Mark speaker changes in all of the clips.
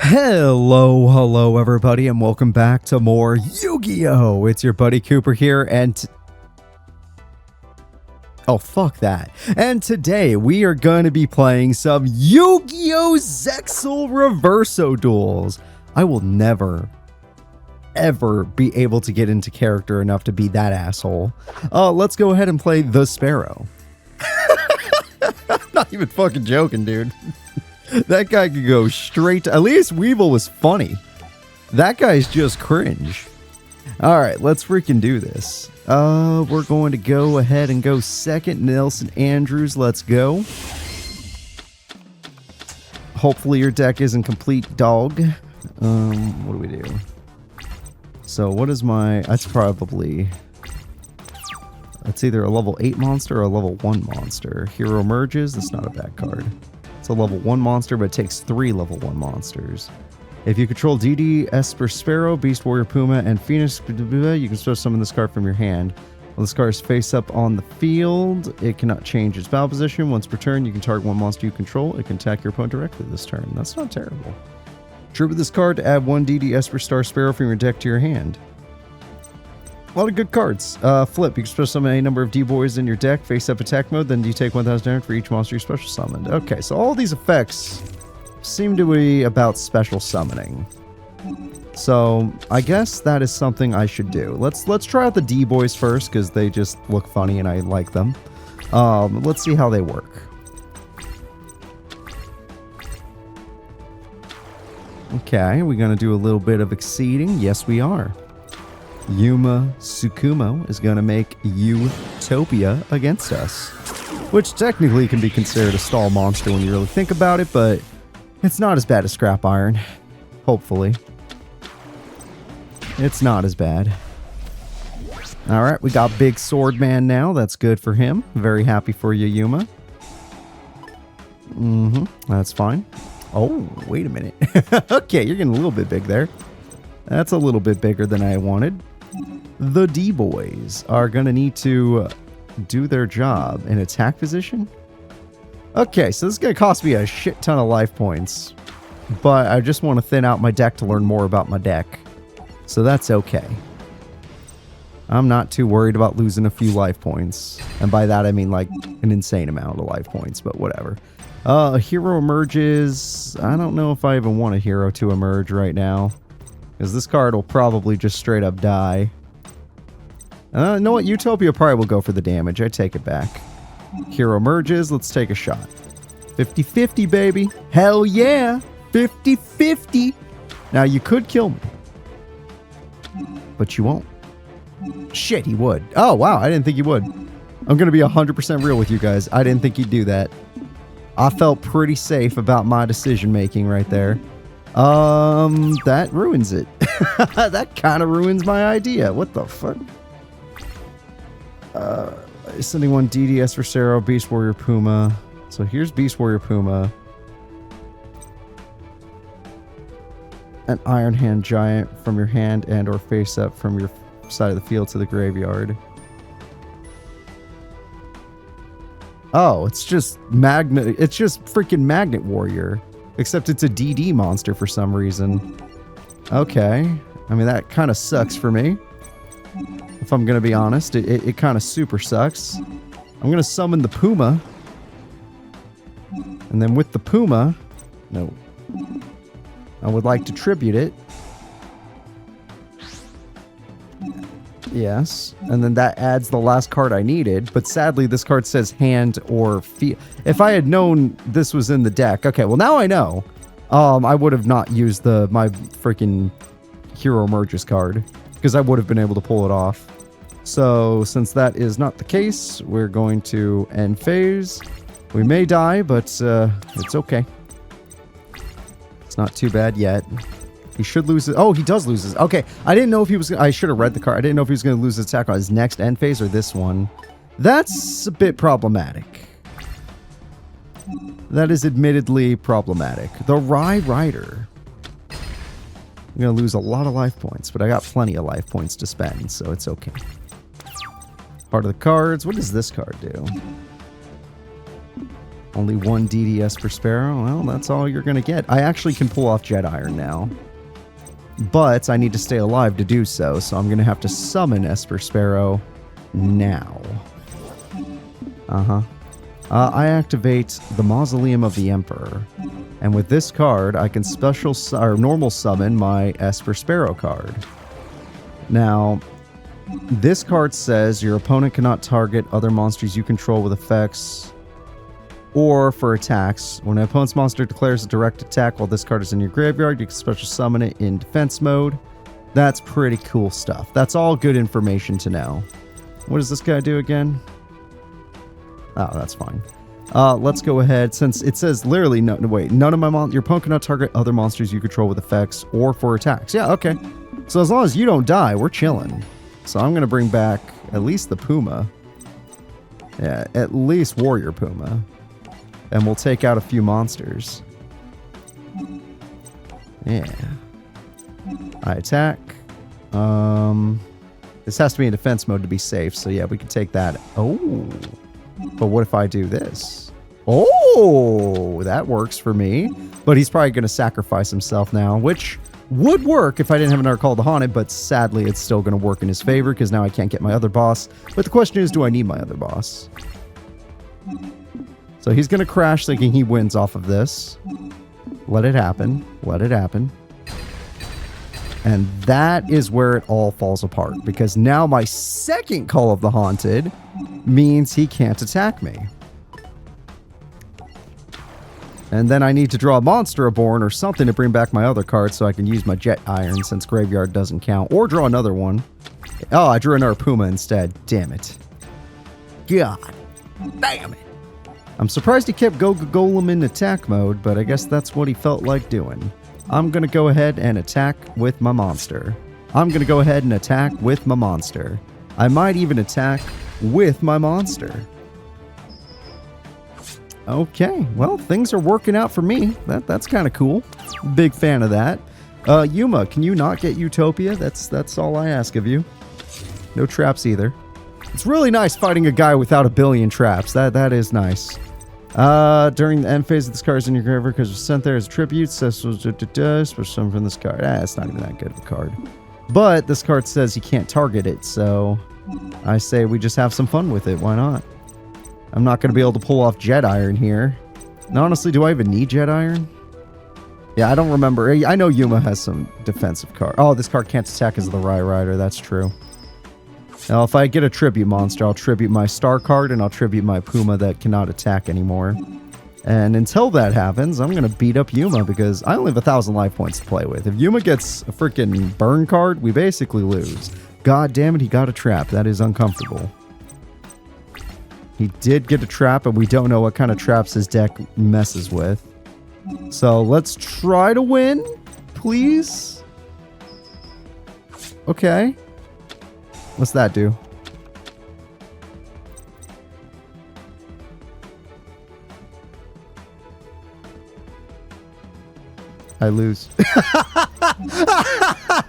Speaker 1: Hello everybody, and welcome back to more Yu-Gi-Oh! It's your buddy Cooper here, and oh, fuck that. And today we are going to be playing some Yu-Gi-Oh! Zexal Reverso duels. I will never, ever be able to get into character enough to be that asshole. Let's go ahead and play the Sparrow. I'm not even fucking joking, dude. That guy could go straight to... At least Weevil was funny. That guy's just cringe. Alright, let's freaking do this. We're going to go ahead and go second. Nelson Andrews, let's go. Hopefully your deck isn't complete dog. What do we do? So what is my... That's probably... It's either a level 8 monster or a level 1 monster. Hero Emerges, that's not a bad card. It's a level 1 monster, but it takes 3 level 1 monsters. If you control DD, Esper Sparrow, Beast Warrior Puma, and Phoenix, you can still summon this card from your hand. While this card is face up on the field, it cannot change its battle position. Once per turn, you can target one monster you control. It can attack your opponent directly this turn. That's not terrible. Tribute this card to add 1 DD Esper Star Sparrow from your deck to your hand. A lot of good cards. Flip, you can special summon any number of D-Boys in your deck, face up attack mode, then you take 1,000 damage for each monster you special summoned. Okay, so all these effects seem to be about special summoning. So I guess that is something I should do. Let's try out the D-Boys first, because they just look funny and I like them. Let's see how they work. Okay, we're going to do a little bit of exceeding. Yes, we are. Yuma Tsukumo is going to make Utopia against us, which technically can be considered a stall monster when you really think about it, but it's not as bad as Scrap Iron. Hopefully. It's not as bad. Alright, we got Big Sword Man now. That's good for him. Very happy for you, Yuma. That's fine. Oh, wait a minute. Okay, you're getting a little bit big there. That's a little bit bigger than I wanted. The D-Boys are going to need to do their job in attack position. Okay, so this is going to cost me a shit ton of life points. But I just want to thin out my deck to learn more about my deck. So that's okay. I'm not too worried about losing a few life points. And by that I mean like an insane amount of life points, but whatever. A hero emerges. I don't know if I even want a hero to emerge right now. Because this card will probably just straight up die. You know what? Utopia probably will go for the damage. I take it back. Hero emerges. Let's take a shot. 50-50, baby. Hell yeah. 50-50. Now, you could kill me. But you won't. Shit, he would. Oh, wow. I didn't think he would. I'm going to be 100% real with you guys. I didn't think he'd do that. I felt pretty safe about my decision making right there. That ruins it. That kind of ruins my idea. What the fuck? Sending 1 DDS for Sparrow, Beast Warrior Puma. So here's Beast Warrior Puma. An Iron Hand Giant from your hand and or face up from your side of the field to the graveyard. Oh, it's just Magnet. It's just freaking Magnet Warrior. Except it's a DD monster for some reason. Okay. I mean, that kind of sucks for me. If I'm going to be honest, it kind of super sucks. I'm going to summon the Puma. And then with the Puma... No. I would like to tribute it. Yes. And then that adds the last card I needed. But sadly, this card says hand or field. If I had known this was in the deck... Okay, well now I know. I would have not used my freaking Hero Emerges card. Because I would have been able to pull it off. So, since that is not the case, we're going to end phase. We may die, but it's okay. It's not too bad yet. He should lose it. Oh, he does lose his. Okay, I didn't know if he was gonna, I should have read the card. I didn't know if he was going to lose his attack on his next end phase or this one. That's a bit problematic. That is admittedly problematic. The Rye Rider. I'm going to lose a lot of life points, but I got plenty of life points to spend, so it's okay. Part of the cards. What does this card do? Only one DDS per Sparrow. Well, that's all you're going to get. I actually can pull off Jet Iron now. But I need to stay alive to do so. So I'm going to have to summon Esper Sparrow now. I activate the Mausoleum of the Emperor. And with this card, I can normal summon my Esper Sparrow card. Now, this card says your opponent cannot target other monsters you control with effects or for attacks. When an opponent's monster declares a direct attack while this card is in your graveyard, you can special summon it in defense mode. That's pretty cool stuff. That's all good information to know. What does this guy do again? Oh, that's fine. Let's go ahead. Since it says literally, none of your opponent cannot target other monsters you control with effects or for attacks. Yeah, okay. So as long as you don't die, we're chilling. So I'm going to bring back at least the Puma. Yeah, at least Warrior Puma. And we'll take out a few monsters. Yeah. I attack. This has to be in defense mode to be safe. So yeah, we can take that. Oh. But what if I do this? Oh, that works for me. But he's probably going to sacrifice himself now, which would work if I didn't have another Call of the Haunted, but sadly it's still going to work in his favor because now I can't get my other boss. But the question is, do I need my other boss? So he's going to crash thinking he wins off of this. Let it happen. Let it happen. And that is where it all falls apart, because now my second Call of the Haunted means he can't attack me. And then I need to draw a Monster Reborn or something to bring back my other card so I can use my Jet Iron since Graveyard doesn't count. Or draw another one. Oh, I drew another Puma instead. Damn it. God. Damn it. I'm surprised he kept Golem in attack mode, but I guess that's what he felt like doing. I'm going to go ahead and attack with my monster. I'm going to go ahead and attack with my monster. I might even attack with my monster. Okay, well, things are working out for me. That's kind of cool. Big fan of that. Yuma, can you not get Utopia? That's all I ask of you. No traps either. It's really nice fighting a guy without a billion traps. That is nice. During the end phase of this card is in your graveyard because it's sent there as a tribute. Says for some from this card. It's not even that good of a card. But this card says you can't target it, so I say we just have some fun with it. Why not? I'm not going to be able to pull off Jet Iron here. And honestly, do I even need Jet Iron? Yeah, I don't remember. I know Yuma has some defensive card. Oh, this card can't attack as the Rai Rider. That's true. Now, if I get a tribute monster, I'll tribute my star card and I'll tribute my Puma that cannot attack anymore. And until that happens, I'm going to beat up Yuma because I only have 1,000 life points to play with. If Yuma gets a freaking burn card, we basically lose. God damn it, he got a trap. That is uncomfortable. He did get a trap, and we don't know what kind of traps his deck messes with. So let's try to win, please. Okay. What's that do? I lose.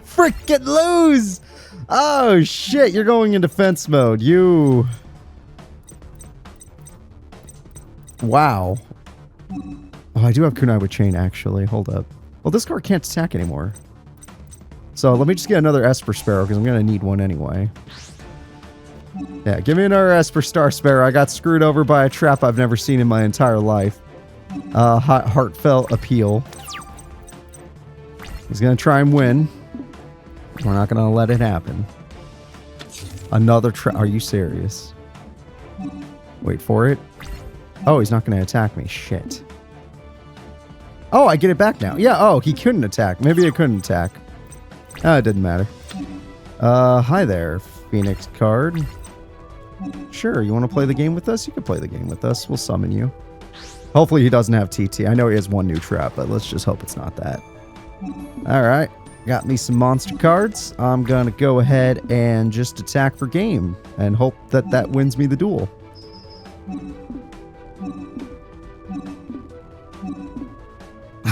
Speaker 1: Freaking lose! Oh shit, you're going in defense mode. You... Wow. Oh, I do have Kunai with Chain, actually. Hold up. Well, this card can't attack anymore. So let me just get another Esper Sparrow, because I'm going to need one anyway. Yeah, give me another Esper Star Sparrow. I got screwed over by a trap I've never seen in my entire life. Heartfelt appeal. He's going to try and win. We're not going to let it happen. Another trap. Are you serious? Wait for it. Oh, he's not going to attack me. Shit. Oh, I get it back now. Yeah, oh, he couldn't attack. Maybe he couldn't attack. It didn't matter. Hi there, Phoenix card. Sure, you want to play the game with us? You can play the game with us. We'll summon you. Hopefully he doesn't have TT. I know he has one new trap, but let's just hope it's not that. Alright, got me some monster cards. I'm going to go ahead and just attack for game and hope that that wins me the duel.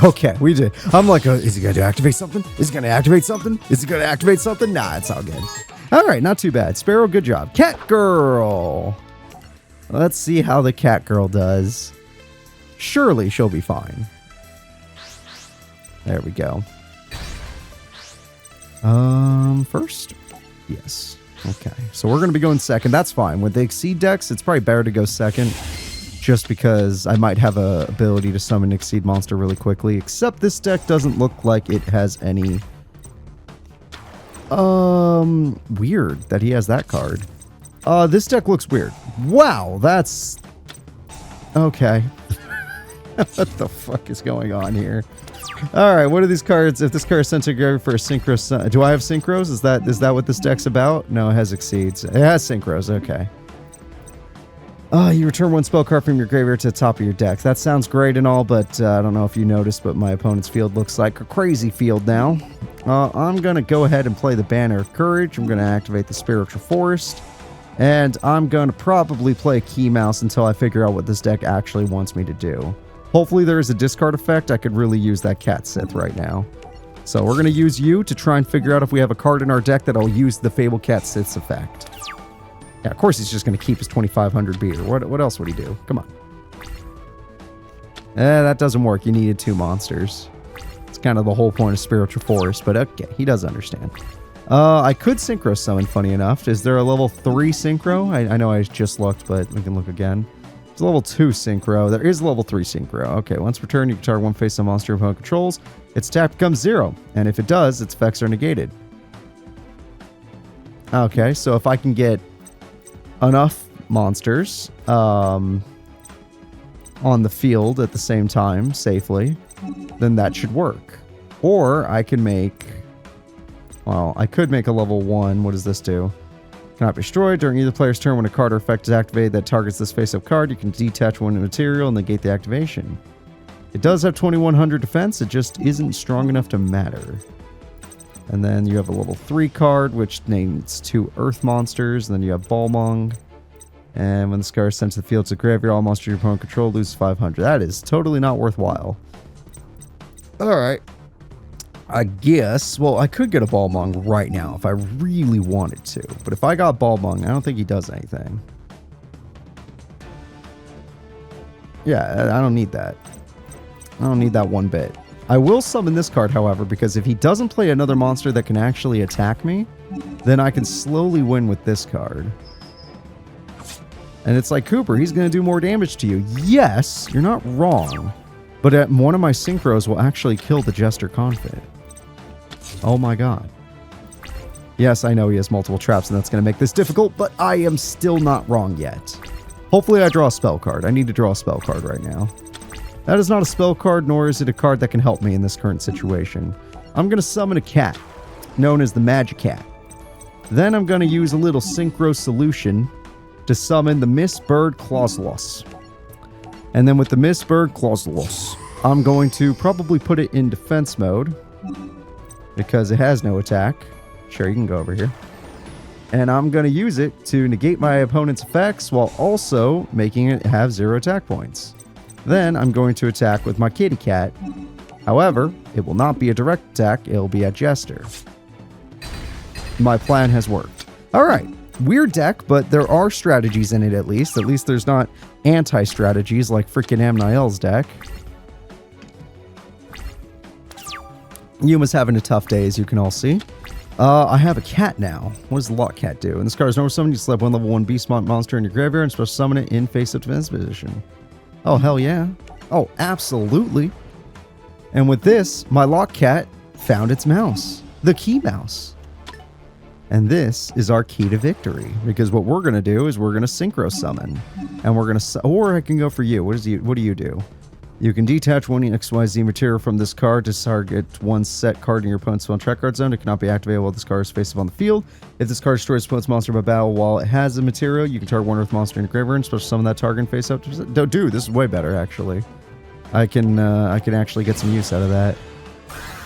Speaker 1: Okay, we did. I'm like, is he going to activate something? Is he going to activate something? Is he going to activate something? Nah, it's all good. All right, not too bad. Sparrow, good job. Cat Girl. Let's see how the Cat Girl does. Surely she'll be fine. There we go. First? Yes. Okay. So we're going to be going second. That's fine. With the Exceed decks, it's probably better to go second. Just because I might have a ability to summon an Exceed monster really quickly. Except this deck doesn't look like it has any... Weird that he has that card. This deck looks weird. Wow, that's... Okay. What the fuck is going on here? Alright, what are these cards? If this card is sent to graveyard for a Synchro... Do I have Synchros? Is that what this deck's about? No, it has Exceeds. It has Synchros, okay. You return one spell card from your graveyard to the top of your deck. That sounds great and all, but I don't know if you noticed, but my opponent's field looks like a crazy field now. I'm going to go ahead and play the Banner of Courage. I'm going to activate the Spiritual Forest. And I'm going to probably play Key Mouse until I figure out what this deck actually wants me to do. Hopefully there is a discard effect. I could really use that Cat Sith right now. So we're going to use you to try and figure out if we have a card in our deck that'll use the Fable Cat Sith's effect. Yeah, of course he's just going to keep his 2500 beater. What else would he do? Come on. That doesn't work. You needed 2 monsters. It's kind of the whole point of Spiritual Forest, but okay, he does understand. I could Synchro Summon, funny enough. Is there a level 3 Synchro? I know I just looked, but we can look again. There's a level 2 Synchro. There is level 3 Synchro. Okay, once per turn, you can target one face-up monster your opponent controls. Its attack becomes 0, and if it does, its effects are negated. Okay, so if I can get enough monsters on the field at the same time safely, then that should work. Or I can make... Well, I could make a level 1. What does this do? Cannot be destroyed. During either player's turn, when a card or effect is activated that targets this face-up card, you can detach one material and negate the activation. It does have 2100 defense, it just isn't strong enough to matter. And then you have a level 3 card, which names 2 Earth monsters. And then you have Balmung. And when this card is sent to the field to the graveyard, all monsters your opponent control lose 500. That is totally not worthwhile. Alright. I guess, well, I could get a Balmung right now if I really wanted to. But if I got Balmung, I don't think he does anything. Yeah, I don't need that. I don't need that one bit. I will summon this card, however, because if he doesn't play another monster that can actually attack me, then I can slowly win with this card. And it's like, Cooper, he's going to do more damage to you. Yes, you're not wrong. But one of my Synchros will actually kill the Jester Confid. Oh my god. Yes, I know he has multiple traps and that's going to make this difficult, but I am still not wrong yet. Hopefully I draw a spell card. I need to draw a spell card right now. That is not a spell card, nor is it a card that can help me in this current situation. I'm going to summon a cat, known as the Magic Cat. Then I'm going to use a little Synchro solution to summon the Miss Bird Clauselos. And then with the Miss Bird Clauselos, I'm going to probably put it in defense mode, because it has no attack. Sure, you can go over here. And I'm going to use it to negate my opponent's effects while also making it have 0 attack points. Then I'm going to attack with my kitty cat. However, it will not be a direct attack, it'll be a Jester. My plan has worked. Alright, weird deck, but there are strategies in it at least. At least there's not anti-strategies like freaking Amniel's deck. Yuma's having a tough day, as you can all see. I have a cat now. What does the Lock Cat do? And this card is normal summon. You select one level 1 beast monster in your graveyard and special summon it in face-up defense position. Oh, hell yeah. Oh, absolutely. And with this, my Lock Cat found its mouse. The Key Mouse. And this is our key to victory. Because what we're going to do is we're going to Synchro Summon. And we're going to... Or I can go for you. What do you do? You can detach one XYZ material from this card to target one set card in your opponent's spell and track card zone. It cannot be activated while this card is face up on the field. If this card destroys opponent's monster by battle while it has a material, you can target one Earth monster in your graveyard and special summon that target and face up. Dude, this is way better, actually. I can actually get some use out of that.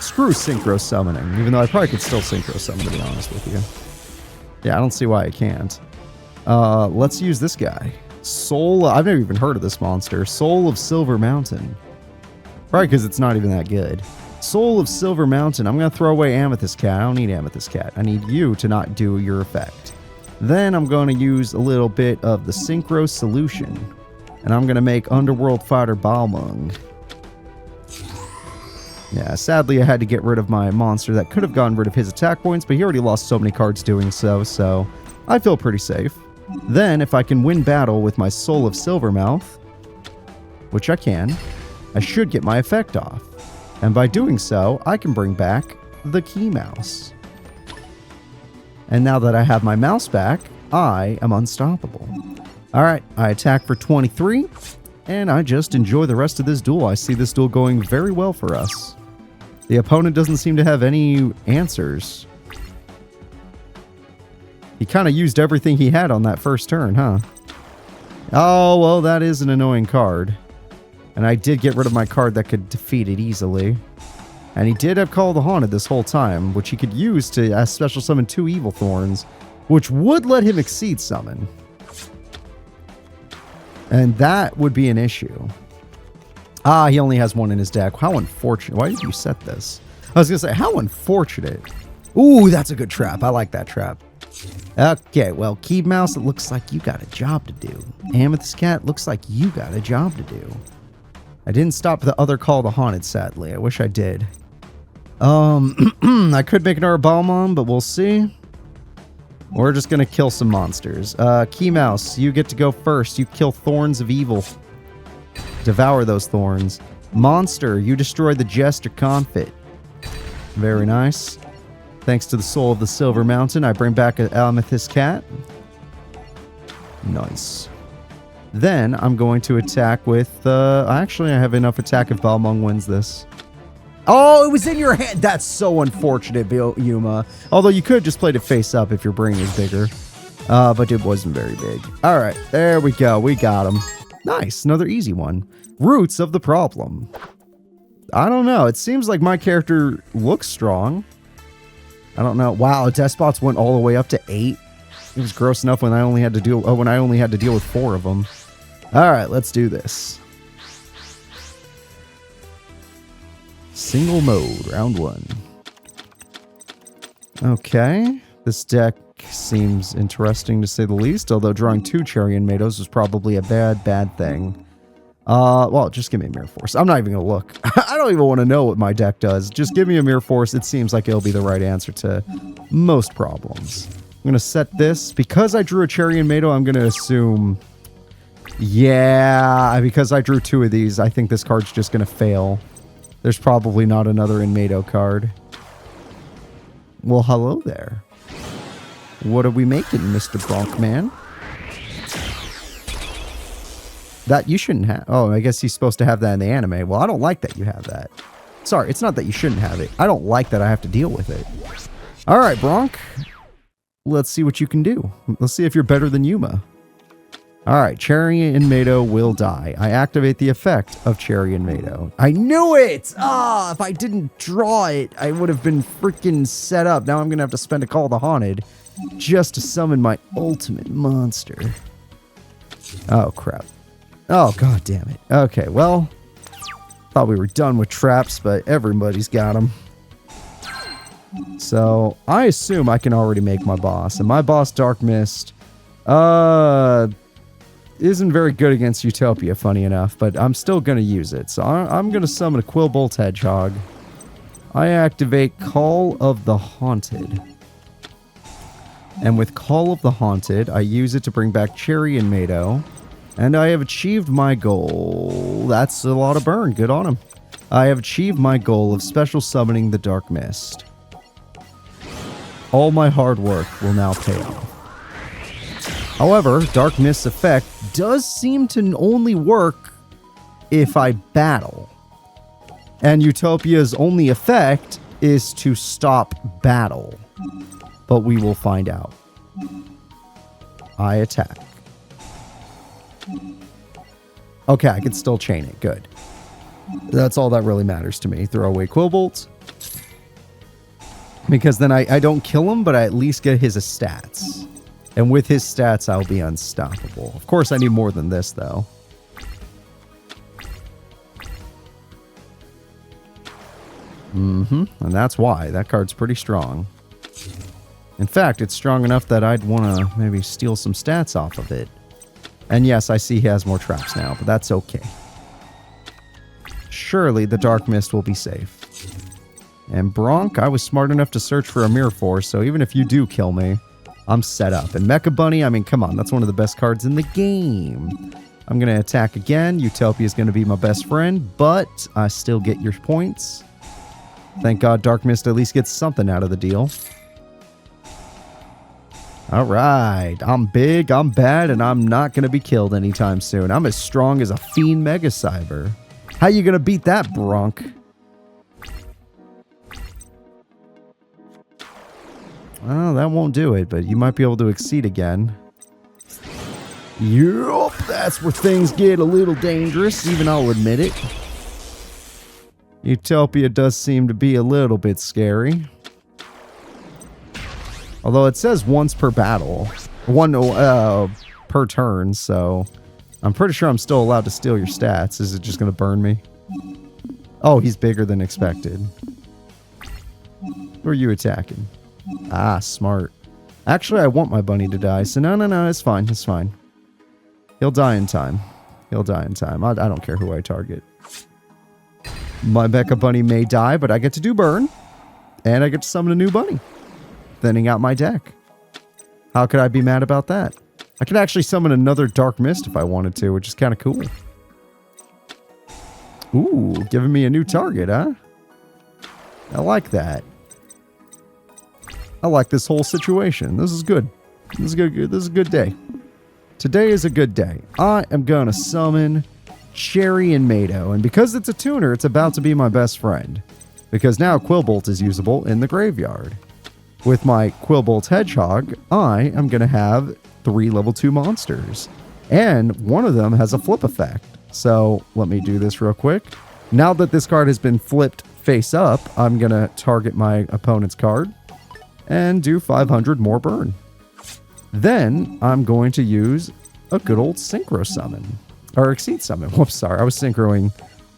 Speaker 1: Screw Synchro Summoning, even though I probably could still Synchro Summon, to be honest with you. Yeah, I don't see why I can't. Let's use this guy. Soul, I've never even heard of this monster. Soul of Silver Mountain. Probably because it's not even that good. Soul of Silver Mountain. I'm going to throw away Amethyst Cat. I don't need Amethyst Cat. I need you to not do your effect. Then I'm going to use a little bit of the Synchro Solution. And I'm going to make Underworld Fighter Balmung. Yeah, sadly I had to get rid of my monster that could have gotten rid of his attack points, but he already lost so many cards doing so, so I feel pretty safe. Then, if I can win battle with my Soul of Silvermouth, which I can, I should get my effect off. And by doing so, I can bring back the Key Mouse. And now that I have my mouse back, I am unstoppable. Alright, I attack for 23, and I just enjoy the rest of this duel. I see this duel going very well for us. The opponent doesn't seem to have any answers. He kind of used everything he had on that first turn, huh? Oh, well, that is an annoying card. And I did get rid of my card that could defeat it easily. And he did have Call of the Haunted this whole time, which he could use to special summon 2 Evil Thorns, which would let him exceed summon. And that would be an issue. Ah, he only has 1 in his deck. How unfortunate. Why did you set this? I was going to say, how unfortunate. Ooh, that's a good trap. I like that trap. Okay, well, Key Mouse, it looks like you got a job to do. Amethyst Cat, looks like you got a job to do. I didn't stop the other Call of the Haunted, sadly. I wish I did. I could make another Balmung, but we'll see. We're just going to kill some monsters. Key Mouse, you get to go first. You kill Thorns of Evil. Devour those thorns. Monster, you destroy the Jester Confit. Very nice. Thanks to the Soul of the Silver Mountain, I bring back an Amethyst Cat. Nice. Then I'm going to attack with... actually, I have enough attack if Balmung wins this. Oh, it was in your hand! That's so unfortunate, Yuma. Although you could have just played it face up if your brain was bigger. But it wasn't very big. Alright, there we go. We got him. Nice, another easy one. Roots of the Problem. I don't know. It seems like my character looks strong. I don't know. Wow, Despots went all the way up to 8. It was gross enough when I only had to deal. When I only had to deal with 4 of them. All right, let's do this. Single mode, round 1. Okay, this deck seems interesting to say the least. Although drawing 2 Charian Mados was probably a bad thing. Well, just give me a Mirror Force. I'm not even gonna look. I don't even want to know what my deck does. Just give me a Mirror Force. It seems like it'll be the right answer to most problems. I'm gonna set this. Because I drew a Charian Mado, I'm gonna assume... Yeah, because I drew 2 of these, I think this card's just gonna fail. There's probably not another Inmado card. Well, hello there. What are we making, Mr. Bronkman? That you shouldn't have. Oh, I guess he's supposed to have that in the anime. Well, I don't like that you have that. Sorry, it's not that you shouldn't have it. I don't like that I have to deal with it. All right, Bronk. Let's see what you can do. Let's see if you're better than Yuma. All right, Charian Mado will die. I activate the effect of Charian Mado. I knew it! Ah, if I didn't draw it, I would have been freaking set up. Now I'm going to have to spend a Call of the Haunted just to summon my ultimate monster. Oh, crap. Oh, god damn it. Okay, well, thought we were done with traps, but everybody's got them. So, I assume I can already make my boss. And my boss, Dark Mist, isn't very good against Utopia, funny enough, but I'm still going to use it. So, I'm going to summon a Quillbolt Hedgehog. I activate Call of the Haunted. And with Call of the Haunted, I use it to bring back Charian Mado. And I have achieved my goal. That's a lot of burn. Good on him. I have achieved my goal of special summoning the Dark Mist. All my hard work will now pay off. However, Dark Mist's effect does seem to only work if I battle. And Utopia's only effect is to stop battle. But we will find out. I attack. Okay, I can still chain it. Good. That's all that really matters to me. Throw away Quillbolt. Because then I don't kill him, but I at least get his stats. And with his stats, I'll be unstoppable. Of course, I need more than this, though. And that's why. That card's pretty strong. In fact, it's strong enough that I'd want to maybe steal some stats off of it. And yes, I see he has more traps now, but that's okay. Surely the Dark Mist will be safe. And Bronk, I was smart enough to search for a Mirror Force, so even if you do kill me, I'm set up. And Mecha Bunny, I mean, come on, that's one of the best cards in the game. I'm going to attack again. Utopia is going to be my best friend, but I still get your points. Thank God Dark Mist at least gets something out of the deal. All right, I'm big, I'm bad, and I'm not going to be killed anytime soon. I'm as strong as a Fiend Mega Cyber. How you going to beat that, Bronk? Well, that won't do it, but you might be able to exceed again. Yup, that's where things get a little dangerous, even I'll admit it. Utopia does seem to be a little bit scary. Although it says once per battle. One per turn, so... I'm pretty sure I'm still allowed to steal your stats. Is it just going to burn me? Oh, he's bigger than expected. Who are you attacking? Ah, smart. Actually, I want my bunny to die, so no, it's fine, it's fine. He'll die in time. He'll die in time. I don't care who I target. My Mecha Bunny may die, but I get to do burn. And I get to summon a new bunny. Thinning out my deck. How could I be mad about that? I could actually summon another Dark Mist if I wanted to, which is kind of cool. Ooh, giving me a new target, huh? I like that. I like this whole situation. This is good. This is good. This is a good day. Today is a good day. I am going to summon Cherry and Mado. And because it's a tuner, it's about to be my best friend. Because now Quillbolt is usable in the graveyard. With my Quillbolt Hedgehog, I am going to have 3 level 2 monsters. And one of them has a flip effect. So let me do this real quick. Now that this card has been flipped face up, I'm going to target my opponent's card and do 500 more burn. Then I'm going to use a good old Synchro Summon. Or Exceed Summon. Whoops, sorry. I was synchroing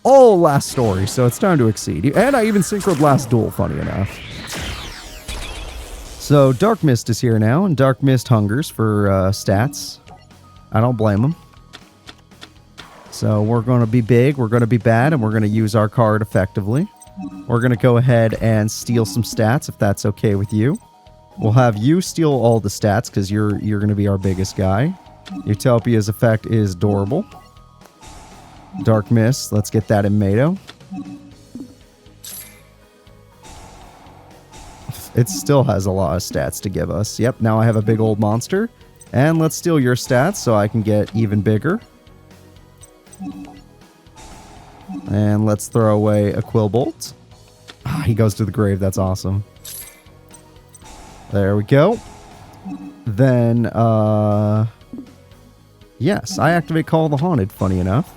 Speaker 1: all last story, so it's time to Exceed. And I even synchroed last duel, funny enough. So Dark Mist is here now, and Dark Mist hungers for stats. I don't blame him. So we're going to be big, we're going to be bad, and we're going to use our card effectively. We're going to go ahead and steal some stats, if that's okay with you. We'll have you steal all the stats, because you're going to be our biggest guy. Utopia's effect is adorable. Dark Mist, let's get that in Mado. It still has a lot of stats to give us. Yep, now I have a big old monster. And let's steal your stats so I can get even bigger. And let's throw away a Quillbolt. Ah, he goes to the grave. That's awesome. There we go. Then, yes, I activate Call of the Haunted, funny enough.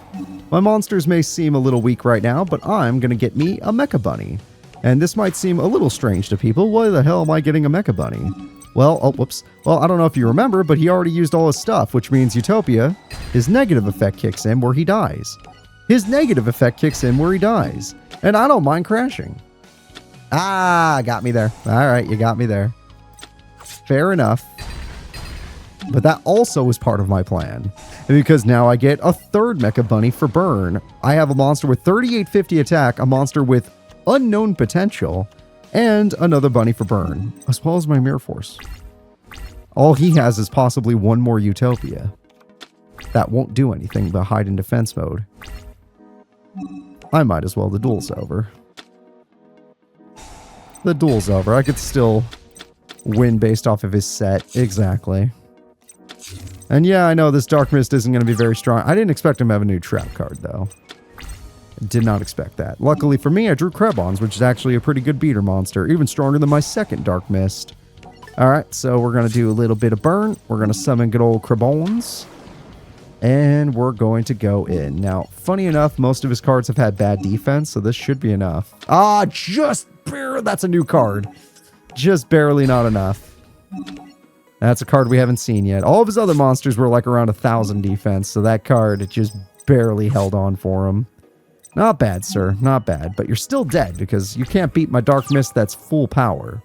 Speaker 1: My monsters may seem a little weak right now, but I'm going to get me a Mecha Bunny. And this might seem a little strange to people. Why the hell am I getting a Mecha Bunny? Well, oh, whoops. Well, I don't know if you remember, but he already used all his stuff, which means Utopia, his negative effect kicks in where he dies. His negative effect kicks in where he dies. And I don't mind crashing. Ah, got me there. All right, you got me there. Fair enough. But that also was part of my plan. Because now I get a third Mecha Bunny for burn. I have a monster with 3850 attack, a monster with unknown potential, and another bunny for burn, as well as my Mirror Force. All he has is possibly one more Utopia. That won't do anything but hide in defense mode. I might as well. The duel's over. The duel's over. I could still win based off of his set. Exactly. And yeah, I know this Dark Mist isn't going to be very strong. I didn't expect him to have a new trap card, though. Did not expect that. Luckily for me, I drew Krebons, which is actually a pretty good beater monster. Even stronger than my second Dark Mist. Alright, so we're going to do a little bit of burn. We're going to summon good old Krebons. And we're going to go in. Now, funny enough, most of his cards have had bad defense, so this should be enough. Ah, just barely. That's a new card. Just barely not enough. That's a card we haven't seen yet. All of his other monsters were like around 1,000 defense, so that card, it just barely held on for him. Not bad, sir. Not bad. But you're still dead, because you can't beat my Dark Mist that's full power.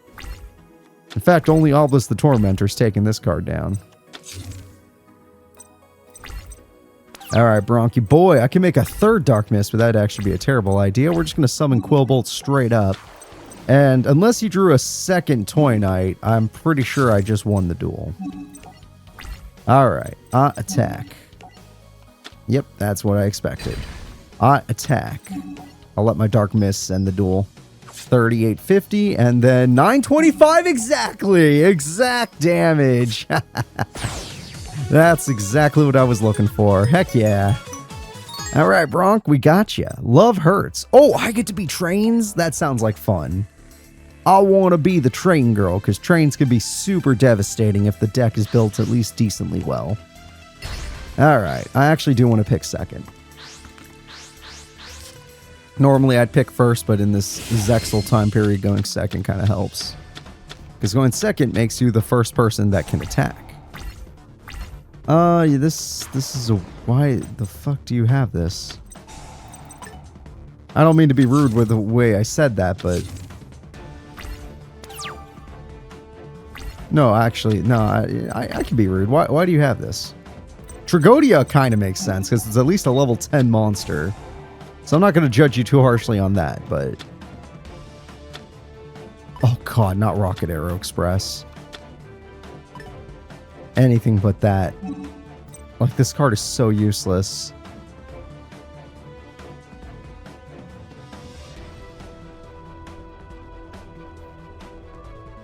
Speaker 1: In fact, only Obelisk the Tormentor's taking this card down. All right, Bronky boy, I can make a third Dark Mist, but that'd actually be a terrible idea. We're just going to summon Quillbolt straight up. And unless you drew a second Toy Knight, I'm pretty sure I just won the duel. All right, attack. Yep, that's what I expected. Attack. I'll let my Dark Mist end the duel. 3850 and then 925 exactly. Exact damage. That's exactly what I was looking for. Heck yeah. All right, Bronk, we got you. Love hurts. Oh, I get to be trains? That sounds like fun. I want to be the train girl because trains can be super devastating if the deck is built at least decently well. All right, I actually do want to pick second. Normally I'd pick first, but in this Zexal time period, going second kind of helps. Because going second makes you the first person that can attack. Yeah, this is a... Why the fuck do you have this? I don't mean to be rude with the way I said that, but... No, actually, no, I can be rude. Why do you have this? Tragodia kind of makes sense, because it's at least a level 10 monster. So I'm not going to judge you too harshly on that, but... Oh god, not Rocket Arrow Express. Anything but that. Like, this card is so useless.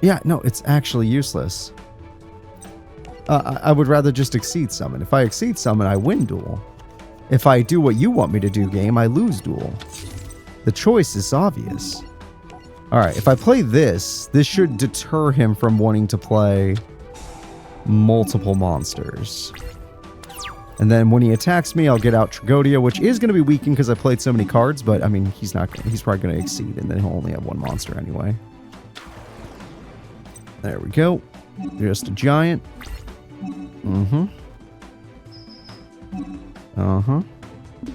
Speaker 1: Yeah, no, it's actually useless. I would rather just Exceed Summon. If I Exceed Summon, I win duel. If I do what you want me to do, game, I lose duel. The choice is obvious. Alright, if I play this, this should deter him from wanting to play multiple monsters. And then when he attacks me, I'll get out Tragodia, which is going to be weakened because I played so many cards, but I mean, he's probably going to exceed, and then he'll only have one monster anyway. There we go. Just a giant. Mm-hmm. Uh-huh.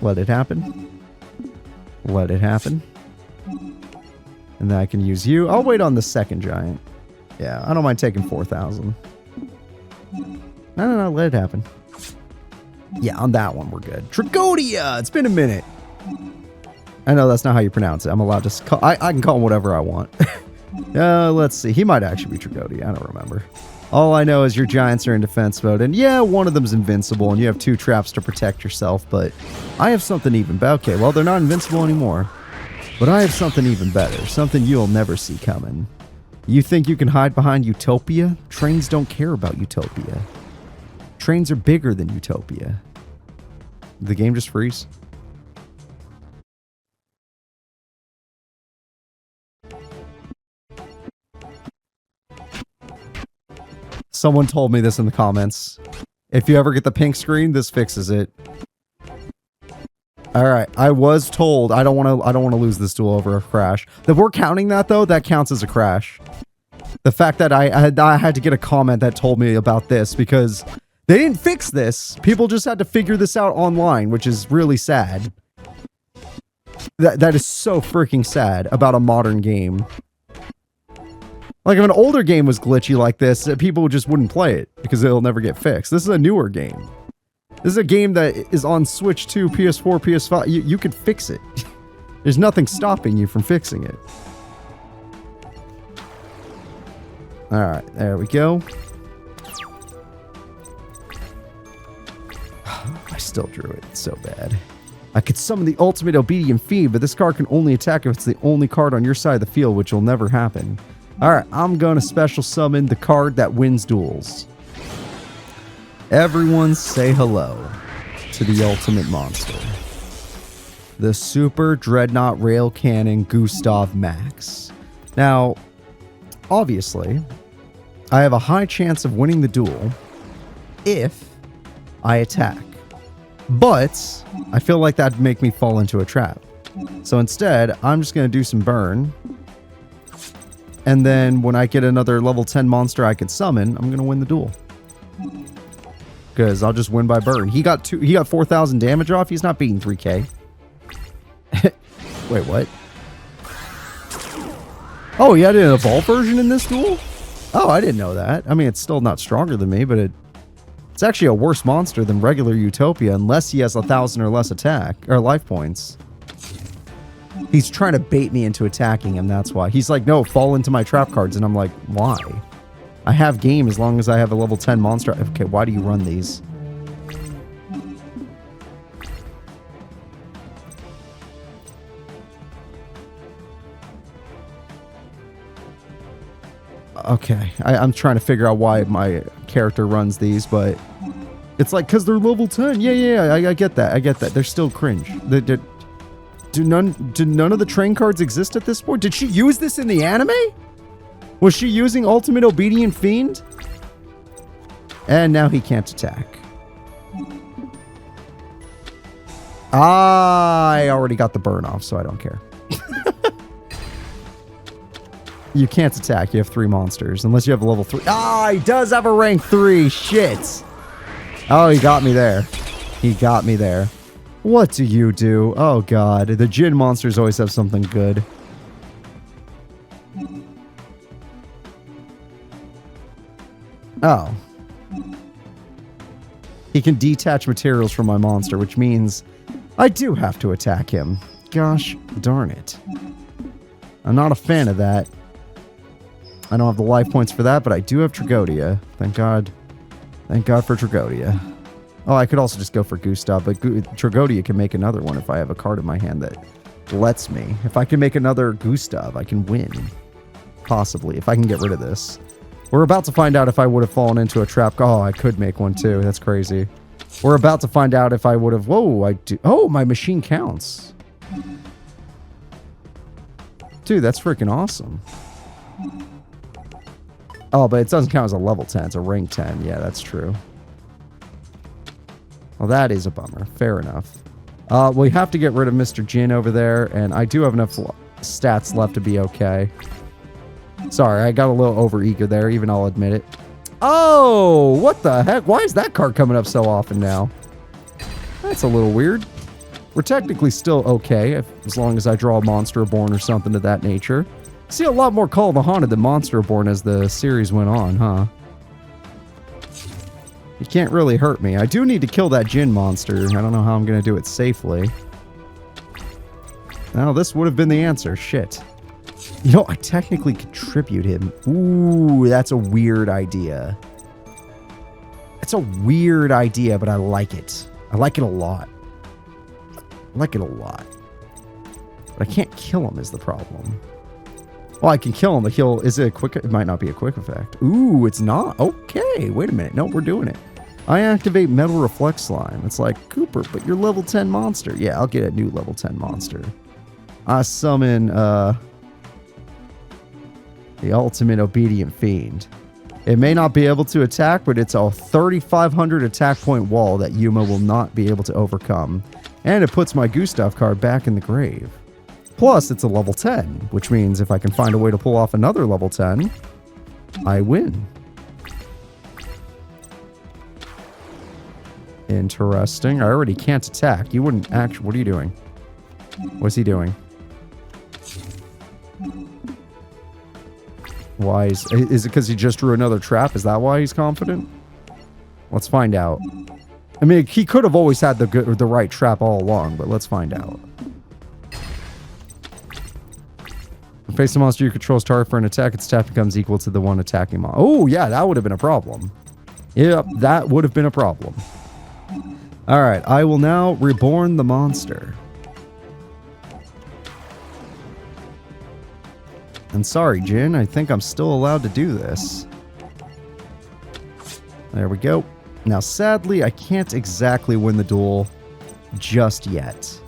Speaker 1: Let it happen. Let it happen. And then I can use you. I'll wait on the second giant. Yeah, I don't mind taking 4,000. No, let it happen. Yeah, on that one, we're good. Tragodia! It's been a minute. I know that's not how you pronounce it. I'm allowed to call... I can call him whatever I want. Let's see. He might actually be Tragodia. I don't remember. All I know is your giants are in defense mode, and yeah, one of them's invincible, and you have 2 traps to protect yourself, but I have something even better. Okay, well, they're not invincible anymore, but I have something even better, something you'll never see coming. You think you can hide behind Utopia? Trains don't care about Utopia. Trains are bigger than Utopia. Did the game just freeze? Someone told me this in the comments. If you ever get the pink screen, this fixes it. All right, I was told I don't want to lose this duel over a crash. If we're counting that though, that counts as a crash. The fact that I had to get a comment that told me about this because they didn't fix this. People just had to figure this out online, which is really sad. That is so freaking sad about a modern game. Like, if an older game was glitchy like this, people just wouldn't play it because it'll never get fixed. This is a newer game. This is a game that is on Switch 2, PS4, PS5. You could fix it. There's nothing stopping you from fixing it. Alright, there we go. I still drew it. It's so bad. I could summon the ultimate Obedient Fiend, but this card can only attack if it's the only card on your side of the field, which will never happen. Alright, I'm going to special summon the card that wins duels. Everyone say hello to the ultimate monster. The Super Dreadnought Rail Cannon Gustav Max. Now, obviously, I have a high chance of winning the duel if I attack. But I feel like that'd make me fall into a trap. So instead, I'm just going to do some burn. And then when I get another level 10 monster I can summon, I'm going to win the duel. Because I'll just win by burn. He got 4,000 damage off. He's not beating 3k. Wait, what? Oh, he had an evolved version in this duel? Oh, I didn't know that. I mean, it's still not stronger than me, but it's It's actually a worse monster than regular Utopia unless he has 1,000 or less attack or life points. He's trying to bait me into attacking him, that's why. He's like, no, fall into my trap cards. And I'm like, why? I have game as long as I have a level 10 monster. Okay, why do you run these? Okay, I'm trying to figure out why my character runs these, but it's like, because they're level 10. Yeah, I get that. I get that. They're still cringe. Do none of the train cards exist at this point? Did she use this in the anime? Was she using Ultimate Obedient Fiend? And now he can't attack. I already got the burn off, so I don't care. You can't attack. You have 3 monsters. Unless you have a level 3. Ah, he does have a rank 3. Shit. Oh, he got me there. He got me there. What do you do? Oh, God. The Jin monsters always have something good. Oh. He can detach materials from my monster, which means I do have to attack him. Gosh darn it. I'm not a fan of that. I don't have the life points for that, but I do have Tragodia. Thank God. Thank God for Tragodia. Oh, I could also just go for Gustav, but Tragodia can make another one if I have a card in my hand that lets me. If I can make another Gustav, I can win. Possibly, if I can get rid of this. We're about to find out if I would have fallen into a trap. Oh, I could make one too. That's crazy. We're about to find out if I would have... Whoa, I do... Oh, my machine counts. Dude, that's freaking awesome. Oh, but it doesn't count as a level 10. It's a rank 10. Yeah, that's true. Well, that is a bummer. Fair enough. We have to get rid of Mr. Jin over there, and I do have enough stats left to be okay. Sorry, I got a little overeager there, even I'll admit it. Oh, what the heck? Why is that card coming up so often now? That's a little weird. We're technically still okay, as long as I draw a Monster Reborn or something of that nature. See a lot more Call of the Haunted than Monster Reborn as the series went on, huh? You can't really hurt me. I do need to kill that Jin monster. I don't know how I'm going to do it safely. Now, this would have been the answer. Shit. You know, I technically contribute him. Ooh, that's a weird idea. It's a weird idea, but I like it. I like it a lot. I like it a lot. But I can't kill him is the problem. Well, I can kill him, but he'll... Is it a quick... It might not be a quick effect. Ooh, it's not? Okay, wait a minute. Nope, we're doing it. I activate Metal Reflex Slime. It's like, Cooper, but you're level 10 monster. Yeah, I'll get a new level 10 monster. I summon, the Ultimate Obedient Fiend. It may not be able to attack, but it's a 3,500 attack point wall that Yuma will not be able to overcome. And it puts my Gustav card back in the grave. Plus, it's a level 10, which means if I can find a way to pull off another level 10, I win. Interesting. I already can't attack. You wouldn't actually... What are you doing? What's he doing? Why is it because he just drew another trap? Is that why he's confident? Let's find out. I mean, he could have always had the right trap all along, but let's find out. Face the monster you control's target for an attack, its attack becomes equal to the one attacking monster. Oh, yeah, that would have been a problem. Yep, that would have been a problem. Alright, I will now reborn the monster. And sorry, Jin, I think I'm still allowed to do this. There we go. Now, sadly, I can't exactly win the duel just yet.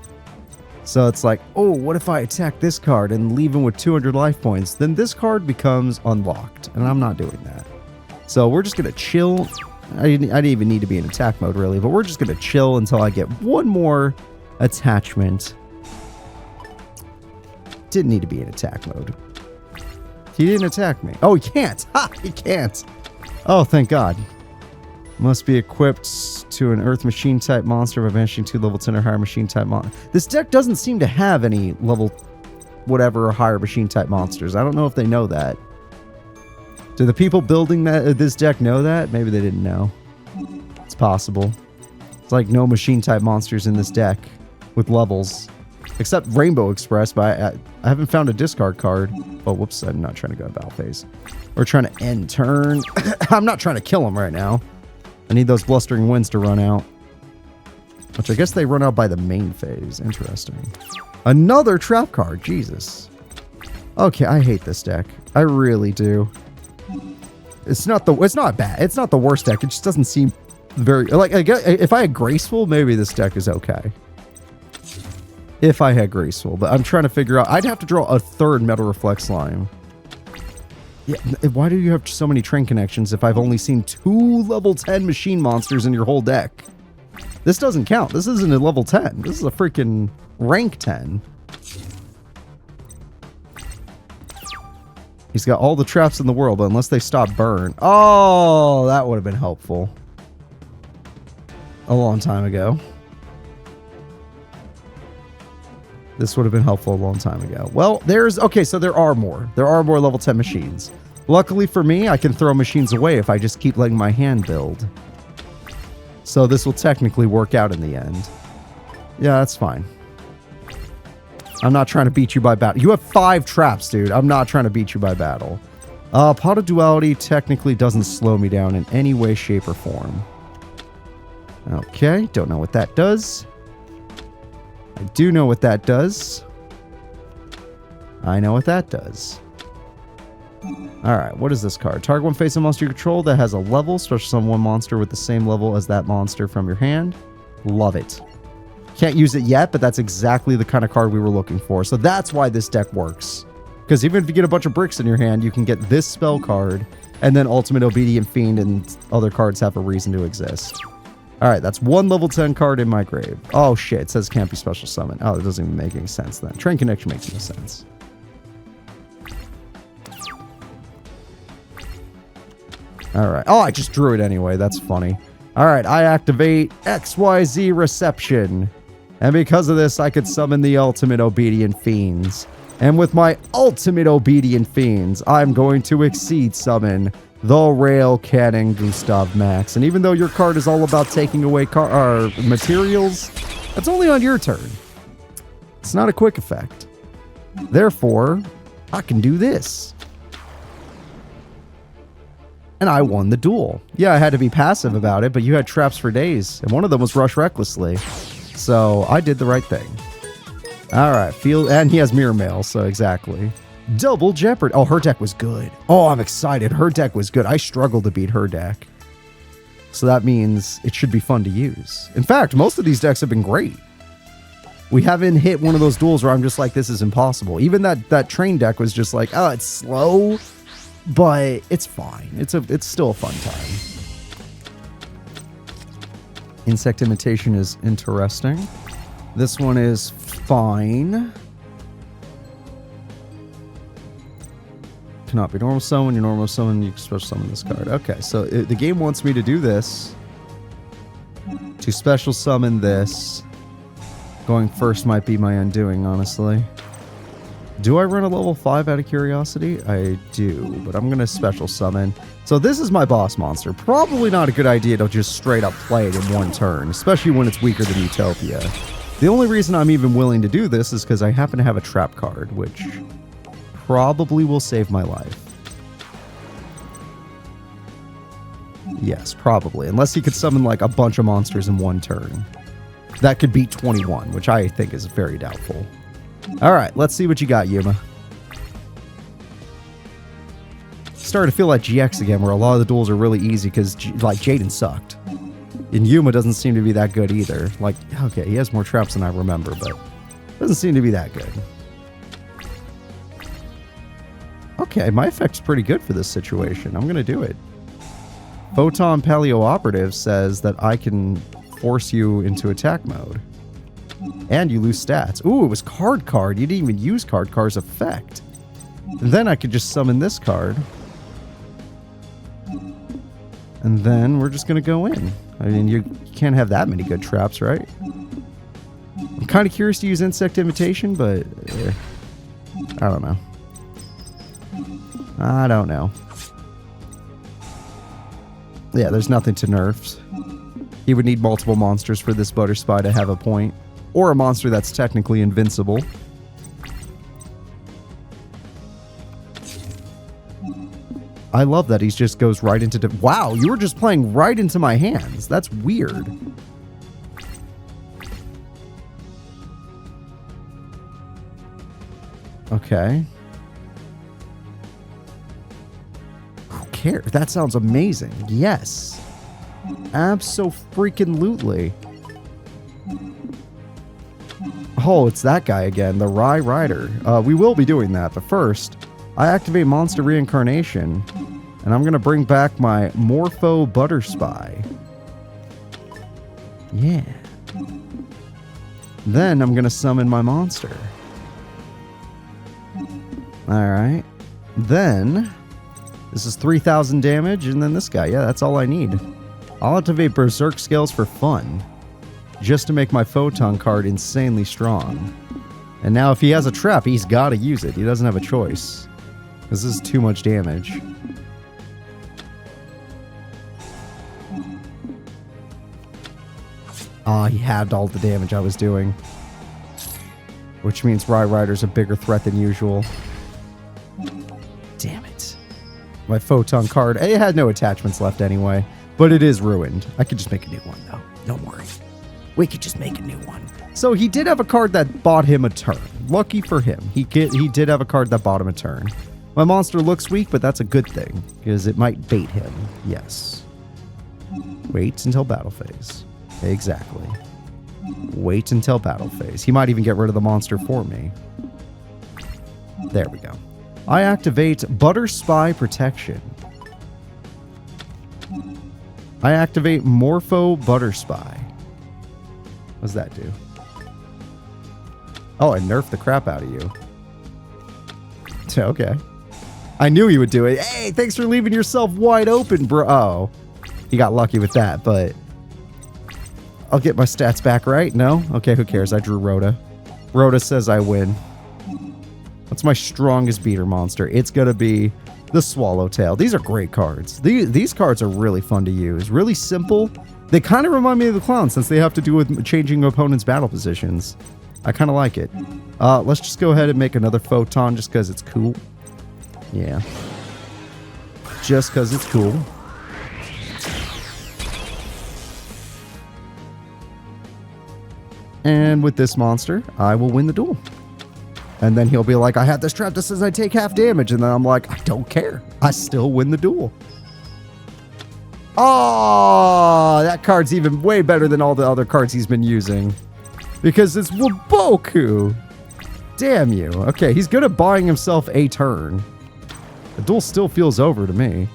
Speaker 1: So it's like, oh, what if I attack this card and leave him with 200 life points? Then this card becomes unlocked, and I'm not doing that. So we're just going to chill. I didn't even need to be in attack mode, really, but we're just going to chill until I get one more attachment. Didn't need to be in attack mode. He didn't attack me. Oh, he can't. Ha! He can't. Oh, thank God. Must be equipped to an Earth Machine type monster by banishing 2 level 10 or higher Machine type monsters. This deck doesn't seem to have any level whatever or higher Machine type monsters. I don't know if they know that. Do the people building this deck know that? Maybe they didn't know. It's It's possible. It's like no machine type monsters in this deck with levels. Except Rainbow Express, but I haven't found a discard card. Oh, whoops, I'm not trying to go to battle phase. We're trying to end turn. I'm not trying to kill him right now. I need those blustering winds to run out. Which I guess they run out by the main phase. Interesting. Another trap card. Jesus. Okay, I hate this deck. I really do. It's not bad. It's not the worst deck. It just doesn't seem very... Like, I guess, if I had Graceful, maybe this deck is okay. If I had Graceful. But I'm trying to figure out... I'd have to draw a third Metal Reflect Slime. Yeah, why do you have so many train connections if I've only seen 2 level 10 machine monsters in your whole deck? This doesn't count. This isn't a level 10. This is a freaking rank 10. He's got all the traps in the world, but unless they stop burn... Oh, that would have been helpful. A long time ago. This would have been helpful a long time ago. Well, there's... Okay, so there are more. There are more level 10 machines. Luckily for me, I can throw machines away if I just keep letting my hand build. So this will technically work out in the end. Yeah, that's fine. I'm not trying to beat you by battle. You have 5 traps, dude. I'm not trying to beat you by battle. Pot of Duality technically doesn't slow me down in any way, shape, or form. Okay, don't know what that does. I do know what that does. I know what that does. Alright, what is this card? Target one face of monster you control that has a level. Special summon one monster with the same level as that monster from your hand. Love it. Can't use it yet, but that's exactly the kind of card we were looking for. So that's why this deck works. Because even if you get a bunch of bricks in your hand, you can get this spell card, and then Ultimate Obedient Fiend and other cards have a reason to exist. Alright, that's 1 level 10 card in my grave. Oh shit, it says can't be special summon. Oh, it doesn't even make any sense then. Train Connection makes no sense. Alright. Oh, I just drew it anyway. That's funny. Alright, I activate XYZ Reception. And because of this, I could summon the Ultimate Obedient Fiends. And with my Ultimate Obedient Fiends, I'm going to exceed summon the Rail Cannon Gustav Max. And even though your card is all about taking away materials, that's only on your turn. It's not a quick effect. Therefore, I can do this. And I won the duel. Yeah, I had to be passive about it, but you had traps for days. And one of them was Rush Recklessly. So I did the right thing. Alright, and he has Mirror Mail, so exactly. Double Jeopardy. Oh, her deck was good. Oh, I'm excited. Her deck was good. I struggled to beat her deck. So that means it should be fun to use. In fact, most of these decks have been great. We haven't hit one of those duels where I'm just like, this is impossible. Even that train deck was just like, oh, it's slow, but it's fine. It's still a fun time. Insect Imitation is interesting. This one is fine. Cannot be normal summon. Your normal summon, you can special summon this card. Okay, so the game wants me to do this. To special summon this. Going first might be my undoing, honestly. Do I run a level 5 out of curiosity? I do, but I'm going to special summon. So this is my boss monster. Probably not a good idea to just straight up play it in one turn, especially when it's weaker than Utopia. The only reason I'm even willing to do this is because I happen to have a trap card, which probably will save my life. Yes, probably. Unless he could summon like a bunch of monsters in one turn. That could beat 21, which I think is very doubtful. Alright, let's see what you got, Yuma. Starting to feel like GX again, where a lot of the duels are really easy because, like, Jaden sucked. And Yuma doesn't seem to be that good either. Like, okay, he has more traps than I remember, but doesn't seem to be that good. Okay, my effect's pretty good for this situation. I'm going to do it. Photon Paleo Operative says that I can force you into attack mode. And you lose stats. Ooh, it was card. You didn't even use card's effect. And then I could just summon this card. And then we're just going to go in. I mean, you can't have that many good traps, right? I'm kind of curious to use Insect Imitation, but I don't know. I don't know. Yeah, there's nothing to nerf. He would need multiple monsters for this Butter Spy to have a point. Or a monster that's technically invincible. I love that he just goes right into... Wow, you were just playing right into my hands. That's weird. Okay. Who cares? That sounds amazing. Yes. Abso-freaking-lutely. Oh, it's that guy again, the Rye Rider. We will be doing that, but first, I activate Monster Reincarnation, and I'm going to bring back my Morpho Butter Spy. Yeah. Then I'm going to summon my monster. Alright. Then, this is 3,000 damage, and then this guy. Yeah, that's all I need. I'll activate Berserk Scales for fun. Just to make my Photon card insanely strong. And now if he has a trap, he's got to use it. He doesn't have a choice. Because this is too much damage. Ah, he halved all the damage I was doing. Which means Rye Rider's a bigger threat than usual. Damn it. My Photon card, it had no attachments left anyway. But it is ruined. I could just make a new one though. Don't worry. We could just make a new one. So he did have a card that bought him a turn. Lucky for him. He did have a card that bought him a turn. My monster looks weak, but that's a good thing. Because it might bait him. Yes. Wait until battle phase. Exactly. Wait until battle phase. He might even get rid of the monster for me. There we go. I activate Butter Spy Protection. I activate Morpho Butter Spy. What does that do? Oh, I nerfed the crap out of you. Okay. I knew he would do it. Hey, thanks for leaving yourself wide open, bro. Oh, he got lucky with that, but I'll get my stats back, right? No? Okay, who cares? I drew Rhoda. Rhoda says I win. What's my strongest beater monster? It's going to be the Swallowtail. These are great cards. These cards are really fun to use. Really simple. They kind of remind me of the Clown since they have to do with changing opponents' battle positions. I kind of like it. Let's just go ahead and make another Photon just because it's cool. Yeah. Just because it's cool. And with this monster, I will win the duel. And then he'll be like, I had this trap that says I take half damage. And then I'm like, I don't care. I still win the duel. Oh, that card's even way better than all the other cards he's been using. Because it's Waboku. Damn you. Okay, he's good at buying himself a turn. The duel still feels over to me.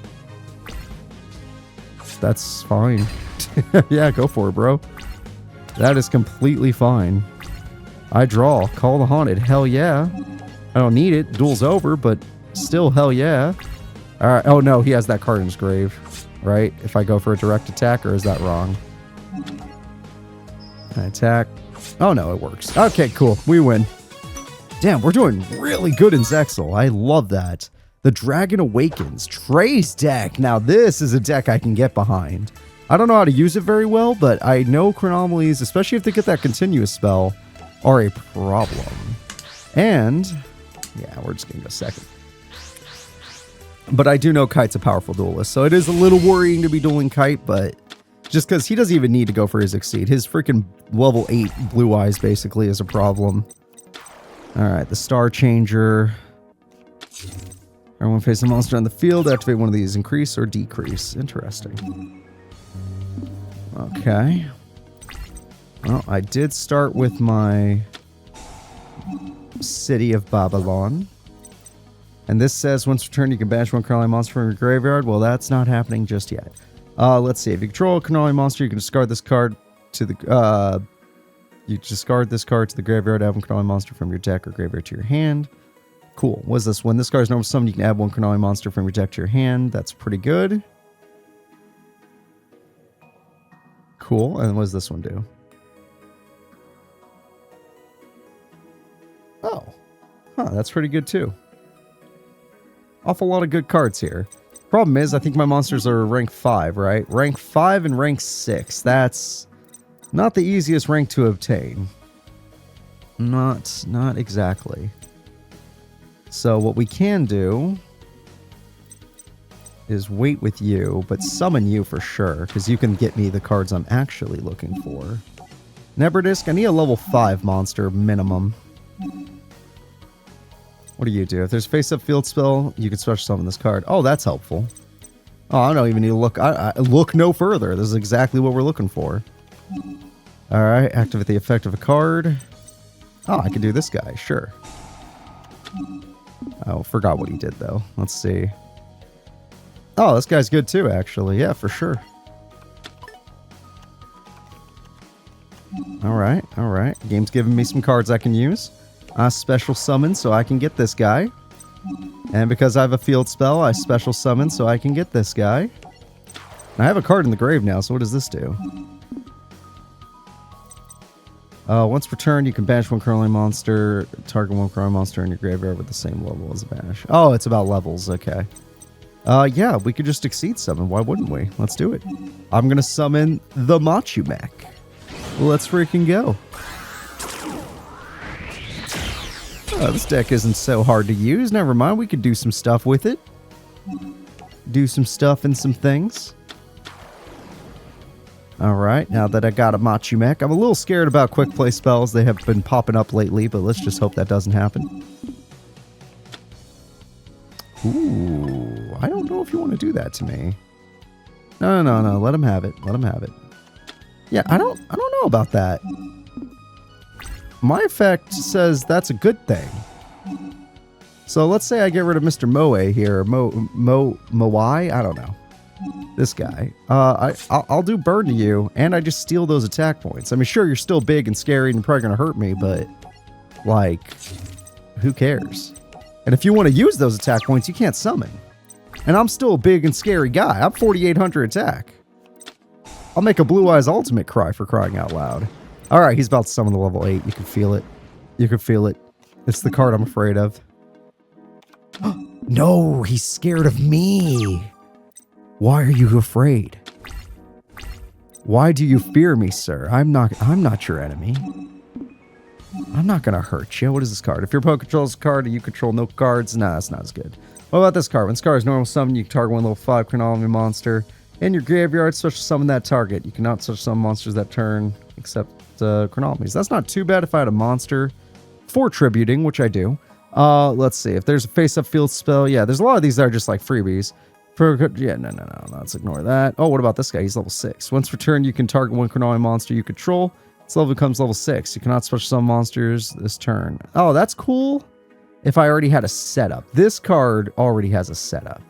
Speaker 1: That's fine. Yeah, go for it, bro. That is completely fine. I draw. Call the Haunted. Hell yeah. I don't need it. Duel's over, but still hell yeah. Alright. Oh no, he has that card in his grave. Right? If I go for a direct attack, or is that wrong? I attack. Oh no, it works. Okay, cool. We win. Damn, we're doing really good in Zexal. I love that. The Dragon Awakens. Trey's deck. Now this is a deck I can get behind. I don't know how to use it very well, but I know Chronomalies, especially if they get that continuous spell, are a problem. And, yeah, we're just going to go second. But I do know Kite's a powerful duelist, so it is a little worrying to be dueling Kite, but just because he doesn't even need to go for his Exceed. His freaking level 8 Blue Eyes basically is a problem. Alright, the Star Changer. Everyone face a monster on the field. Activate one of these. Increase or decrease. Interesting. Okay. Well, I did start with my City of Babylon. And this says once per turn you can banish one Carnally monster from your graveyard. Well, that's not happening just yet. Let's see. If you control a Carnally monster, you can discard this card to the... you discard this card to the graveyard, add one Carnally monster from your deck or graveyard to your hand. Cool. What's this? When this card is normal summoned, you can add one Carnally monster from your deck to your hand. That's pretty good. Cool. And what does this one do? Oh. Huh, that's pretty good too. Awful lot of good cards here. Problem is, I think my monsters are rank 5, right? Rank 5 and rank 6. That's not the easiest rank to obtain. Not exactly. So what we can do is wait with you, but summon you for sure, because you can get me the cards I'm actually looking for. Neverdisk, I need a level 5 monster minimum. What do you do? If there's face-up field spell, you can special summon this card. Oh, that's helpful. Oh, I don't even need to look. I look no further. This is exactly what we're looking for. Alright, activate the effect of a card. Oh, I can do this guy, sure. Oh, forgot what he did, though. Let's see. Oh, this guy's good, too, actually. Yeah, for sure. Alright, alright. Game's giving me some cards I can use. I special summon so I can get this guy. And because I have a field spell, I special summon so I can get this guy. And I have a card in the grave now, so what does this do? Once returned, you can banish one crawling monster, target one crawling monster in your graveyard with the same level as a banish. Oh, it's about levels, okay. Yeah, we could just exceed summon. Why wouldn't we? Let's do it. I'm going to summon the Machu-Mech. Let's freaking go. Oh, this deck isn't so hard to use. Never mind, we could do some stuff with it. Do some stuff and some things. Alright, now that I got a Machu-Mech, I'm a little scared about quick play spells. They have been popping up lately, but let's just hope that doesn't happen. Ooh, I don't know if you want to do that to me. No, let him have it. Let him have it. Yeah, I don't know about that. My effect says that's a good thing. So let's say I get rid of Mr. Moe here. Moai? I don't know. This guy. I'll do burn to you, and I just steal those attack points. I mean, sure, you're still big and scary and probably going to hurt me, but, like, who cares? And if you want to use those attack points, you can't summon. And I'm still a big and scary guy. I'm 4,800 attack. I'll make a Blue Eyes Ultimate cry for crying out loud. Alright, he's about to summon the level 8. You can feel it. You can feel it. It's the card I'm afraid of. No, he's scared of me. Why are you afraid? Why do you fear me, sir? I'm not your enemy. I'm not gonna hurt you. What is this card? If your opponent controls a card and you control no cards, nah, that's not as good. What about this card? When this card is normal summon, you can target one level 5 chronology monster. In your graveyard, special summon that target. You cannot special summon monsters that turn, except chronologies. That's not too bad if I had a monster for tributing, which I do. Let's see. If there's a face-up field spell, yeah, there's a lot of these that are just like freebies. Yeah, no, let's ignore that. Oh, what about this guy? He's level 6. Once returned, you can target one chronology monster you control. This level becomes level 6. You cannot special summon monsters this turn. Oh, that's cool. If I already had a setup. This card already has a setup.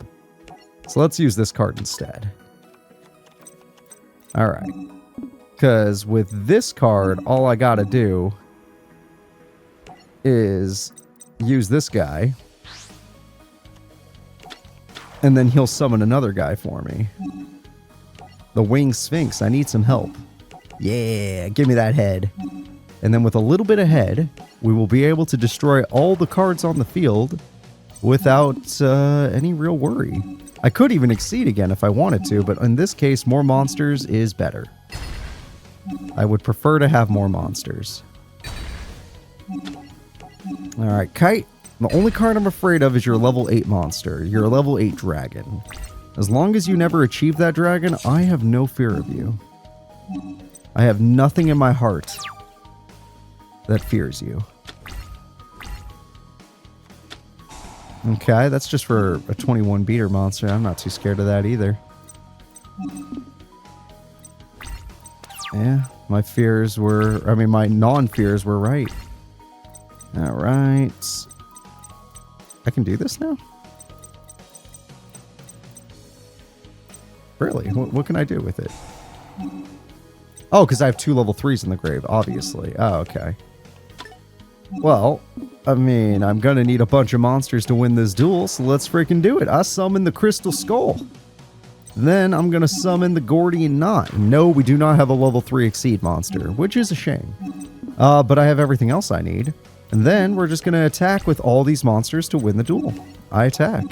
Speaker 1: So let's use this card instead. Alright. Because with this card, all I gotta do is use this guy. And then he'll summon another guy for me. The Winged Sphinx. I need some help. Yeah, give me that head. And then with a little bit of head, we will be able to destroy all the cards on the field without any real worry. I could even exceed again if I wanted to, but in this case, more monsters is better. I would prefer to have more monsters. Alright, Kite. The only card I'm afraid of is your level 8 monster. You're a level 8 dragon. As long as you never achieve that dragon, I have no fear of you. I have nothing in my heart that fears you. Okay, that's just for a 21 beater monster. I'm not too scared of that either. Yeah, my fears were... I mean, my non-fears were right. Alright. I can do this now? Really? What can I do with it? Oh, because I have 2 level 3s in the grave, obviously. Oh, okay. Well, I mean, I'm gonna need a bunch of monsters to win this duel, so let's freaking do it. I summon the Crystal Skull. Then I'm gonna summon the Gordian Knot. No, we do not have a level 3 Exceed monster, which is a shame. But I have everything else I need. And then we're just gonna attack with all these monsters to win the duel. I attack.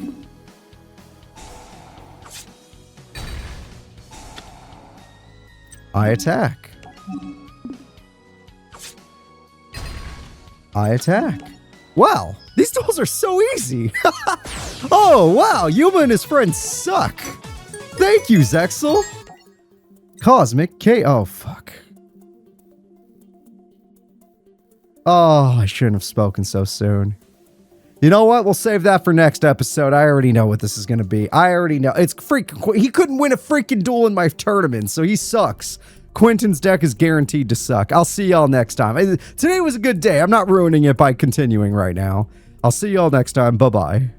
Speaker 1: I attack. I attack. Wow, these duels are so easy. Oh, wow, Yuma and his friends suck. Thank you, Zexel. Cosmic K. Oh, fuck. Oh, I shouldn't have spoken so soon. You know what? We'll save that for next episode. I already know what this is going to be. I already know. It's freaking... He couldn't win a freaking duel in my tournament, so he sucks. Quentin's deck is guaranteed to suck. I'll see y'all next time. Today was a good day. I'm not ruining it by continuing right now. I'll see y'all next time. Bye-bye.